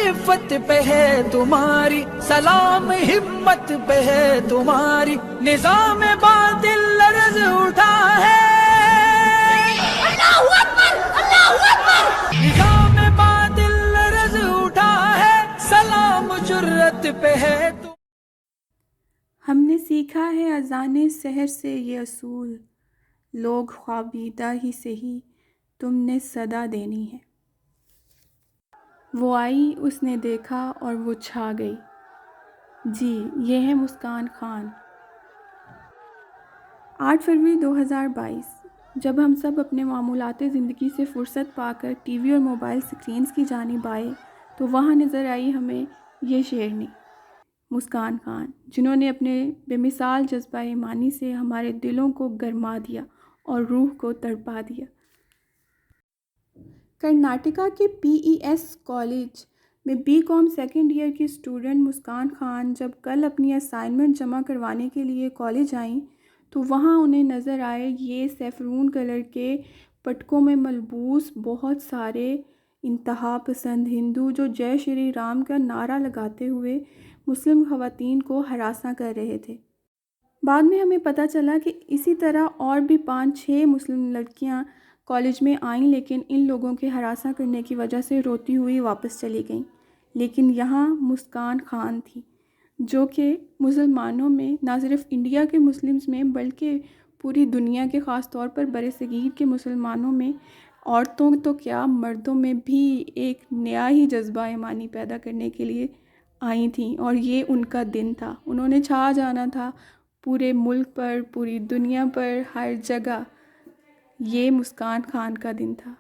عفت پہ ہے تمہاری، سلام ہمت پہ ہے تمہاری، نظام باطل لرز اٹھا ہے، اللہ اکبر اللہ اکبر، نظام باطل لرز اٹھا ہے، سلام جرت پہ ہے تو۔ ہم نے سیکھا ہے اذان سحر سے یہ اصول، لوگ خوابیدہ ہی سہی تم نے صدا دینی ہے۔ وہ آئی اس نے دیکھا اور وہ چھا گئی، جی یہ ہے مسکان خان۔ 8 فروری 2022 جب ہم سب اپنے معمولات زندگی سے فرصت پا کر ٹی وی اور موبائل سکرینز کی جانب آئے تو وہاں نظر آئی ہمیں یہ شیرنی، مسکان خان، جنہوں نے اپنے بے مثال جذبہ ایمانی سے ہمارے دلوں کو گرما دیا اور روح کو تڑپا دیا۔ کرناٹکا کے پی ای ایس کالج میں بی کام سیکنڈ ایئر کی اسٹوڈنٹ مسکان خان جب کل اپنی اسائنمنٹ جمع کروانے کے لیے کالج آئیں تو وہاں انہیں نظر آئے یہ سیفرون کلر کے پٹکوں میں ملبوس بہت سارے انتہا پسند ہندو جو جے شری رام کا نعرہ لگاتے ہوئے مسلم خواتین کو ہراساں کر رہے تھے۔ بعد میں ہمیں پتہ چلا کہ اسی طرح اور بھی 5-6 مسلم لڑکیاں کالج میں آئیں لیکن ان لوگوں کے ہراساں کرنے کی وجہ سے روتی ہوئی واپس چلی گئیں، لیکن یہاں مسکان خان تھی جو کہ مسلمانوں میں، نہ صرف انڈیا کے مسلمز میں بلکہ پوری دنیا کے، خاص طور پر برصغیر کے مسلمانوں میں، عورتوں تو کیا مردوں میں بھی ایک نیا ہی جذبہ ایمانی پیدا کرنے کے لیے آئی تھیں، اور یہ ان کا دن تھا۔ انہوں نے چھا جانا تھا پورے ملک پر، پوری دنیا پر، ہر جگہ۔ یہ مسکان خان کا دن تھا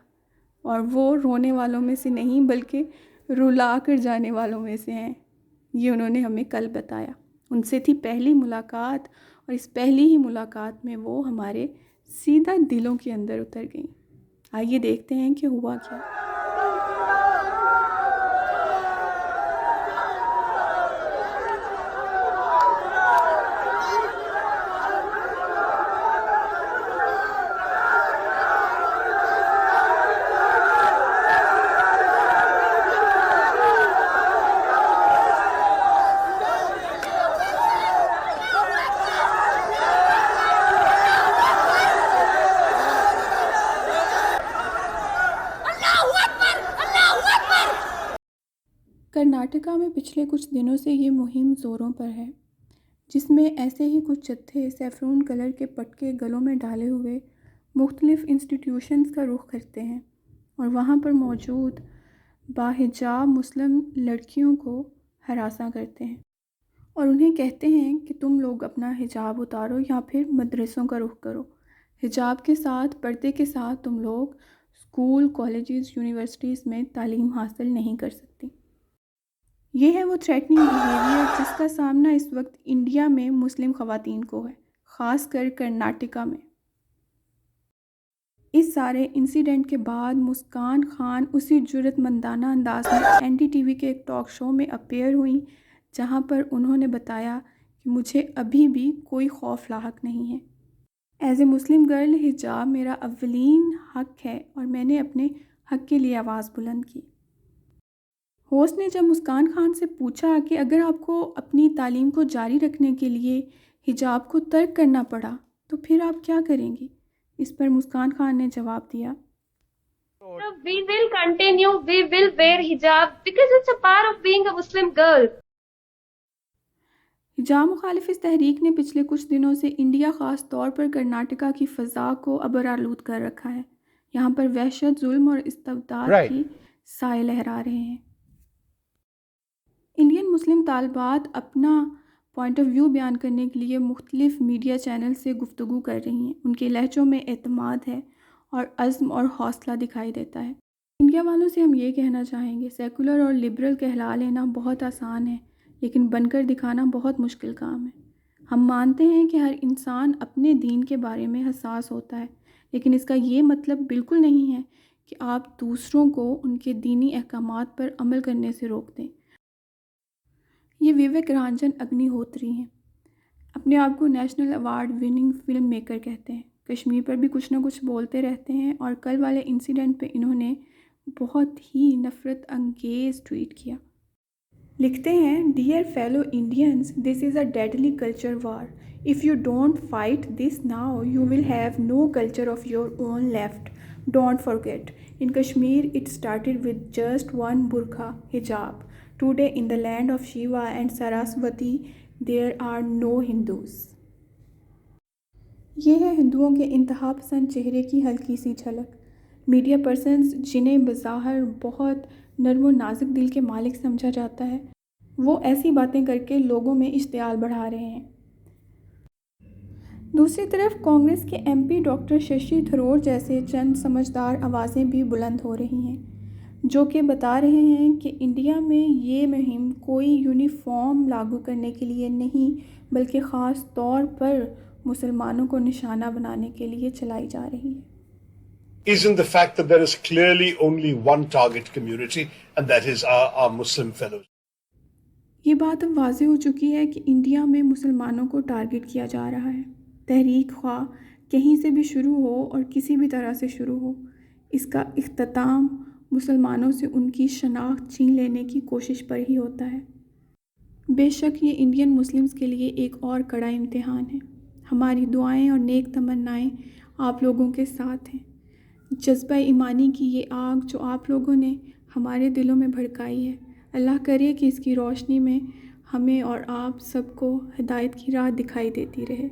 اور وہ رونے والوں میں سے نہیں بلکہ رلا کر جانے والوں میں سے ہیں، یہ انہوں نے ہمیں کل بتایا۔ ان سے تھی پہلی ملاقات اور اس پہلی ہی ملاقات میں وہ ہمارے سیدھا دلوں کے اندر اتر گئیں۔ آئیے دیکھتے ہیں کہ ہوا کیا۔ کرناٹکا میں پچھلے کچھ دنوں سے یہ مہم زوروں پر ہے، جس میں ایسے ہی کچھ جتھے سیفرون کلر کے پٹکے گلوں میں ڈالے ہوئے مختلف انسٹیٹیوشنز کا رخ کرتے ہیں اور وہاں پر موجود باحجاب مسلم لڑکیوں کو ہراساں کرتے ہیں اور انہیں کہتے ہیں کہ تم لوگ اپنا حجاب اتارو یا پھر مدرسوں کا رخ کرو، حجاب کے ساتھ، پردے کے ساتھ تم لوگ اسکول، کالجز، یونیورسٹیز میں تعلیم حاصل نہیں کر سکتی۔ یہ ہے وہ تھریٹننگ بیہیویئر جس کا سامنا اس وقت انڈیا میں مسلم خواتین کو ہے، خاص کر کرناٹکا میں۔ اس سارے انسیڈنٹ کے بعد مسکان خان اسی جرأت مندانہ انداز میں این ڈی ٹی وی کے ایک ٹاک شو میں اپیئر ہوئیں جہاں پر انہوں نے بتایا کہ مجھے ابھی بھی کوئی خوف لاحق نہیں ہے۔ ایز اے مسلم گرل حجاب میرا اولین حق ہے اور میں نے اپنے حق کے لیے آواز بلند کی۔ ہوسٹ نے جب مسکان خان سے پوچھا کہ اگر آپ کو اپنی تعلیم کو جاری رکھنے کے لیے حجاب کو ترک کرنا پڑا تو پھر آپ کیا کریں گی، اس پر مسکان خان نے جواب دیا، We will continue, we will wear hijab because it's a part of being a Muslim girl. حجاب مخالف اس تحریک نے پچھلے کچھ دنوں سے انڈیا، خاص طور پر کرناٹکا کی فضا کو ابرآلود کر رکھا ہے۔ یہاں پر وحشت، ظلم اور استبداد کی سائے لہرا رہے ہیں۔ انڈین مسلم طالبات اپنا پوائنٹ آف ویو بیان کرنے کے لیے مختلف میڈیا چینل سے گفتگو کر رہی ہیں۔ ان کے لہجوں میں اعتماد ہے اور عزم اور حوصلہ دکھائی دیتا ہے۔ انڈیا والوں سے ہم یہ کہنا چاہیں گے، سیکولر اور لبرل کہلا لینا بہت آسان ہے لیکن بن کر دکھانا بہت مشکل کام ہے۔ ہم مانتے ہیں کہ ہر انسان اپنے دین کے بارے میں حساس ہوتا ہے، لیکن اس کا یہ مطلب بالکل نہیں ہے کہ آپ دوسروں کو ان کے دینی احکامات پر عمل کرنے سے روک دیں۔ یہ وویک رنجن اگنی ہوتری ہیں، اپنے آپ کو national award winning film maker کہتے ہیں، کشمیر پر بھی کچھ نہ کچھ بولتے رہتے ہیں، اور کل والے انسیڈنٹ پہ انہوں نے بہت ہی نفرت انگیز ٹویٹ کیا۔ لکھتے ہیں dear fellow Indians this is a deadly culture war if you don't fight this now you will have no culture of your own left don't forget in Kashmir it started with just one burqa hijab today in the land of Shiva and Saraswati there are no Hindus. یہ ہے ہندوؤں کے انتہا پسند چہرے کی ہلکی سی جھلک. میڈیا پرسنز جنہیں بظاہر بہت نرم و نازک دل کے مالک سمجھا جاتا ہے وہ ایسی باتیں کر کے لوگوں میں اشتعال بڑھا رہے ہیں. دوسری طرف کانگریس کے M P doctor Shashi Tharoor جیسے چند سمجھدار آوازیں بھی بلند ہو رہی ہیں جو کہ بتا رہے ہیں کہ انڈیا میں یہ مہم کوئی یونیفارم لاگو کرنے کے لیے نہیں بلکہ خاص طور پر مسلمانوں کو نشانہ بنانے کے لیے چلائی جا رہی ہے. is in the fact that there is clearly only one target community, and that is our Muslim fellows. یہ بات اب واضح ہو چکی ہے کہ انڈیا میں مسلمانوں کو ٹارگٹ کیا جا رہا ہے. تحریک خواہ کہیں سے بھی شروع ہو اور کسی بھی طرح سے شروع ہو اس کا اختتام مسلمانوں سے ان کی شناخت چھین لینے کی کوشش پر ہی ہوتا ہے. بے شک یہ انڈین مسلمز کے لیے ایک اور کڑا امتحان ہے. ہماری دعائیں اور نیک تمنائیں آپ لوگوں کے ساتھ ہیں. جذبہ ایمانی کی یہ آگ جو آپ لوگوں نے ہمارے دلوں میں بھڑکائی ہے اللہ کرے کہ اس کی روشنی میں ہمیں اور آپ سب کو ہدایت کی راہ دکھائی دیتی رہے.